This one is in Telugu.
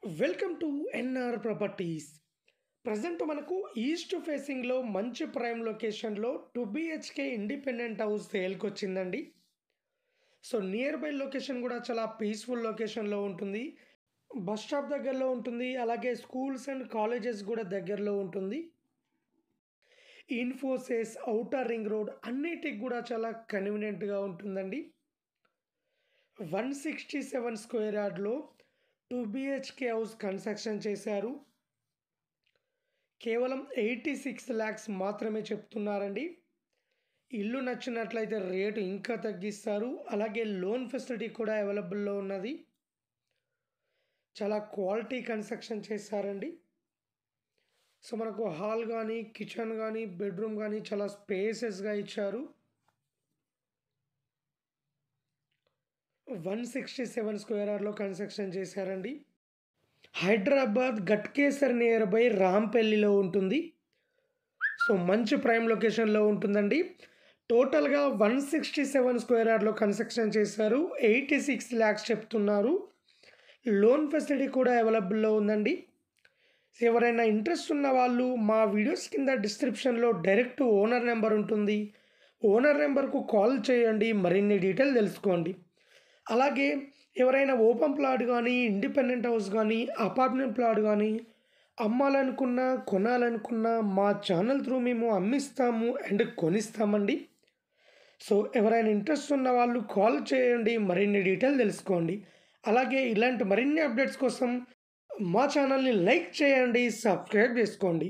Welcome to NR properties. Present మనకు ఈస్ట్ ఫేసింగ్లో మంచి ప్రైమ్ లొకేషన్లో 2 BHK ఇండిపెండెంట్ హౌస్ సేల్కి వచ్చిందండి. సో నియర్ బై లొకేషన్ కూడా చాలా పీస్ఫుల్ లొకేషన్లో ఉంటుంది. బస్ స్టాప్ దగ్గరలో ఉంటుంది, అలాగే స్కూల్స్ అండ్ కాలేజెస్ కూడా దగ్గరలో ఉంటుంది. ఇన్ఫోసిస్, ఔటర్ రింగ్ రోడ్ అన్నిటికి కూడా చాలా కన్వీనియంట్గా ఉంటుందండి. 167 స్క్వేర్ యార్డ్లో 2 BHK హౌస్ కన్స్ట్రక్షన్ చేశారు. కేవలం 86 lakhs మాత్రమే చెప్తున్నారండి. ఇల్లు నచ్చినట్లయితే రేటు ఇంకా తగ్గిస్తారు. అలాగే లోన్ ఫెసిలిటీ కూడా అవైలబుల్లో ఉన్నది. చాలా క్వాలిటీ కన్స్ట్రక్షన్ చేశారండి. సో మనకు హాల్ కానీ, కిచెన్ కానీ, బెడ్రూమ్ కానీ చాలా స్పేసెస్గా ఇచ్చారు. 167 స్క్వేర్ యార్డ్లో కన్స్ట్రక్షన్ చేశారండి. హైదరాబాద్ గట్కేసర్ నియర్ బై రాంపల్లిలో ఉంటుంది. సో మంచి ప్రైమ్ లొకేషన్లో ఉంటుందండి. టోటల్గా 167 స్క్వేర్ యార్డ్లో కన్స్ట్రక్షన్ చేశారు. 86 lakhs చెప్తున్నారు. లోన్ ఫెసిలిటీ కూడా అవైలబుల్లో ఉందండి. ఎవరైనా ఇంట్రెస్ట్ ఉన్న వాళ్ళు మా వీడియోస్ కింద డిస్క్రిప్షన్లో డైరెక్ట్ ఓనర్ నెంబర్ ఉంటుంది. ఓనర్ నెంబర్కు కాల్ చేయండి, మరిన్ని డీటెయిల్ తెలుసుకోండి. అలాగే ఎవరైనా ఓపెన్ ప్లాట్ కానీ, ఇండిపెండెంట్ హౌస్ కానీ, అపార్ట్మెంట్ ప్లాట్ కానీ అమ్మాలనుకున్నా, కొనాలనుకున్నా మా ఛానల్ త్రూ మేము అమ్మిస్తాము అండ్ కొనిస్తామండి. సో ఎవరైనా ఇంట్రెస్ట్ ఉన్న వాళ్ళు కాల్ చేయండి, మరిన్ని డీటెయిల్ తెలుసుకోండి. అలాగే ఇలాంటి మరిన్ని అప్డేట్స్ కోసం మా ఛానల్ని లైక్ చేయండి, సబ్స్క్రైబ్ చేసుకోండి.